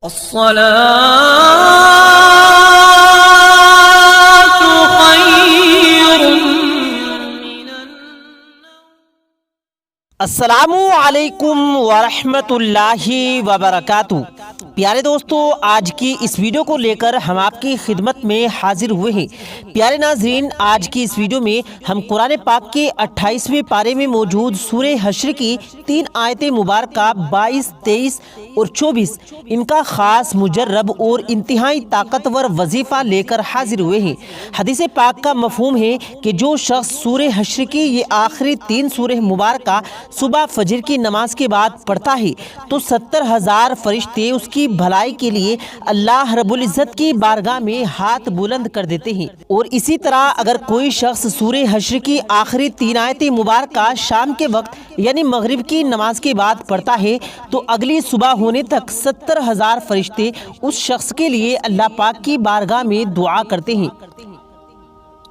الصلاة خير من السلام علیکم ورحمۃ اللہ وبرکاتہ۔ پیارے دوستو، آج کی اس ویڈیو کو لے کر ہم آپ کی خدمت میں حاضر ہوئے ہیں۔ پیارے ناظرین، آج کی اس ویڈیو میں ہم قرآن پاک کے 28ویں پارے میں موجود سورہ حشر کی 3 آیتیں مبارکہ 22، 23 اور 24 ان کا خاص مجرب اور انتہائی طاقتور وظیفہ لے کر حاضر ہوئے ہیں۔ حدیث پاک کا مفہوم ہے کہ جو شخص سورہ حشر کی یہ آخری 3 سورہ مبارکہ صبح فجر کی نماز کے بعد پڑھتا ہے تو 70,000 فرشتے اس کی بھلائی کے لیے اللہ رب العزت کی بارگاہ میں ہاتھ بلند کر دیتے ہیں۔ اور اسی طرح اگر کوئی شخص سورہ حشر کی آخری 3 آیتیں مبارکہ شام کے وقت یعنی مغرب کی نماز کے بعد پڑھتا ہے تو اگلی صبح ہونے تک 70,000 فرشتے اس شخص کے لیے اللہ پاک کی بارگاہ میں دعا کرتے ہیں۔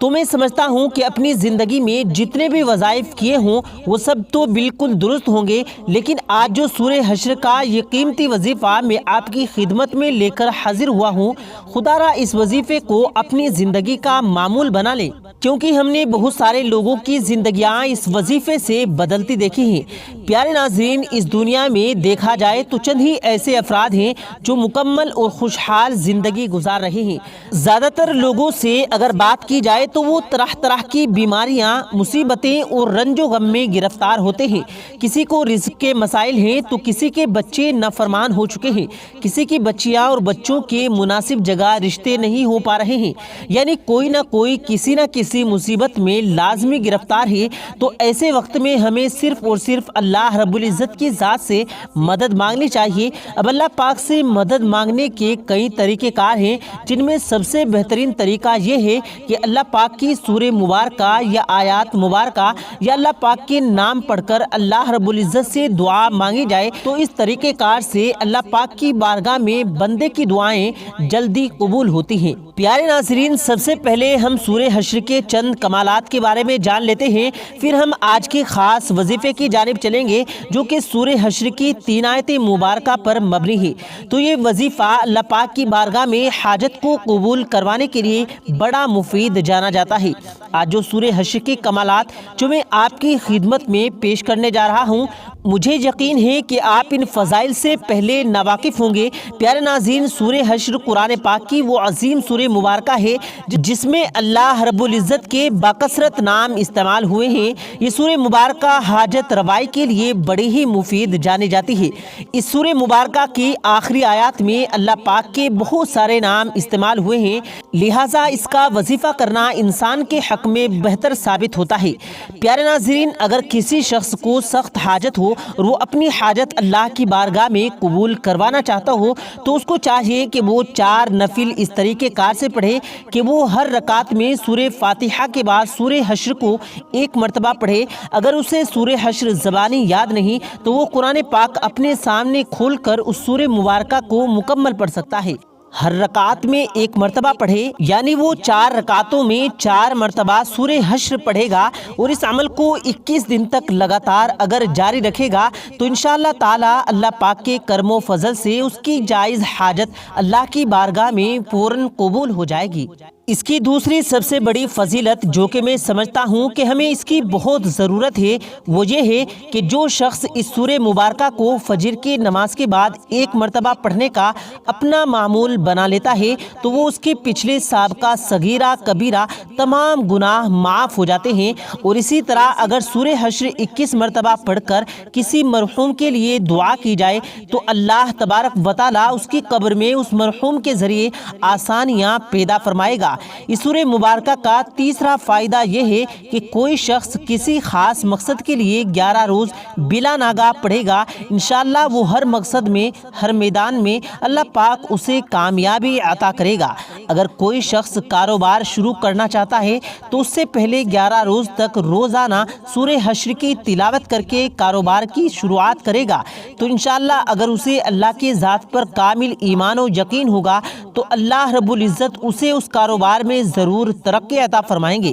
تو میں سمجھتا ہوں کہ اپنی زندگی میں جتنے بھی وظائف کیے ہوں وہ سب تو بالکل درست ہوں گے، لیکن آج جو سورہ حشر کا یہ قیمتی وظیفہ میں آپ کی خدمت میں لے کر حاضر ہوا ہوں، خدا را اس وظیفے کو اپنی زندگی کا معمول بنا لیں، کیونکہ ہم نے بہت سارے لوگوں کی زندگیاں اس وظیفے سے بدلتی دیکھی ہیں۔ پیارے ناظرین، اس دنیا میں دیکھا جائے تو چند ہی ایسے افراد ہیں جو مکمل اور خوشحال زندگی گزار رہے ہیں۔ زیادہ تر لوگوں سے اگر بات کی جائے تو وہ طرح طرح کی بیماریاں، مصیبتیں اور رنج و غم میں گرفتار ہوتے ہیں۔ کسی کو رزق کے مسائل ہیں تو کسی کے بچے نافرمان ہو چکے ہیں، کسی کی بچیاں اور بچوں کے مناسب جگہ رشتے نہیں ہو پا رہے ہیں، یعنی کوئی نہ کوئی کسی نہ کسی مصیبت میں لازمی گرفتار ہے۔ تو ایسے وقت میں ہمیں صرف اور صرف اللہ رب العزت کی ذات سے مدد مانگنی چاہیے۔ اب اللہ پاک سے مدد مانگنے کے کئی طریقے کار ہیں، جن میں سب سے بہترین طریقہ یہ ہے کہ اللہ پاک کی سورہ مبارکہ یا آیات مبارکہ یا اللہ پاک کے نام پڑھ کر اللہ رب العزت سے دعا مانگی جائے، تو اس طریقہ کار سے اللہ پاک کی بارگاہ میں بندے کی دعائیں جلدی قبول ہوتی ہیں۔ پیارے ناظرین، سب سے پہلے ہم سورہ حشر کے چند کمالات کے بارے میں جان لیتے ہیں، پھر ہم آج کے خاص وظیفے کی جانب چلیں گے جو کہ سورہ حشر کی 3 آیتیں مبارکہ پر مبنی ہے۔ تو یہ وظیفہ اللہ پاک کی بارگاہ میں حاجت کو قبول کروانے کے لیے بڑا مفید جانا جاتا ہے۔ آج جو سورہ حشر کے کمالات جو میں آپ کی خدمت میں پیش کرنے جا رہا ہوں، مجھے یقین ہے کہ آپ ان فضائل سے پہلے ناواقف ہوں گے۔ پیارے ناظرین، سورہ حشر قرآن پاک کی وہ عظیم سورہ مبارکہ ہے جس میں اللہ رب العزت کے باکثرت نام استعمال ہوئے ہیں۔ یہ سورہ مبارکہ حاجت روائی کے لیے بڑی ہی مفید جانی جاتی ہے۔ اس سورہ مبارکہ کی آخری آیات میں اللہ پاک کے بہت سارے نام استعمال ہوئے ہیں، لہٰذا اس کا وظیفہ کرنا انسان کے حق میں بہتر ثابت ہوتا ہے۔ پیارے ناظرین، اگر کسی شخص کو سخت حاجت ہو اور وہ اپنی حاجت اللہ کی بارگاہ میں قبول کروانا چاہتا ہو تو اس کو چاہیے کہ وہ 4 نفل اس طریقے کار سے پڑھے کہ وہ ہر رکعت میں سورہ فاتحہ کے بعد سورہ حشر کو 1 مرتبہ پڑھے۔ اگر اسے سورہ حشر زبانی یاد نہیں تو وہ قرآن پاک اپنے سامنے کھول کر اس سورہ مبارکہ کو مکمل پڑھ سکتا ہے۔ ہر رکعت میں 1 مرتبہ پڑھے، یعنی وہ 4 رکعتوں میں 4 مرتبہ سورہ حشر پڑھے گا، اور اس عمل کو 21 دن تک لگاتار اگر جاری رکھے گا تو انشاءاللہ تعالی اللہ پاک کے کرم و فضل سے اس کی جائز حاجت اللہ کی بارگاہ میں فوراً قبول ہو جائے گی۔ اس کی دوسری سب سے بڑی فضیلت جو کہ میں سمجھتا ہوں کہ ہمیں اس کی بہت ضرورت ہے، وہ یہ ہے کہ جو شخص اس سورہ مبارکہ کو فجر کی نماز کے بعد 1 مرتبہ پڑھنے کا اپنا معمول بنا لیتا ہے تو وہ اس کے پچھلے سابقہ صغیرہ کبیرہ تمام گناہ معاف ہو جاتے ہیں۔ اور اسی طرح اگر سورہ حشر 21 مرتبہ پڑھ کر کسی مرحوم کے لیے دعا کی جائے تو اللہ تبارک و تعالی اس کی قبر میں اس مرحوم کے ذریعے آسانیاں پیدا فرمائے گا۔ اس سورہ مبارکہ کا تیسرا فائدہ یہ ہے کہ کوئی شخص کسی خاص مقصد کے لیے 11 روز بلا ناغہ پڑھے گا، انشاءاللہ وہ ہر مقصد میں، ہر میدان میں اللہ پاک اسے کامیابی عطا کرے گا۔ اگر کوئی شخص کاروبار شروع کرنا چاہتا ہے تو اس سے پہلے 11 روز تک روزانہ سورہ حشر کی تلاوت کر کے کاروبار کی شروعات کرے گا تو انشاءاللہ اگر اسے اللہ کی ذات پر کامل ایمان و یقین ہوگا تو اللہ رب العزت اسے اس کاروبار میں ضرور ترقی عطا فرمائیں گے۔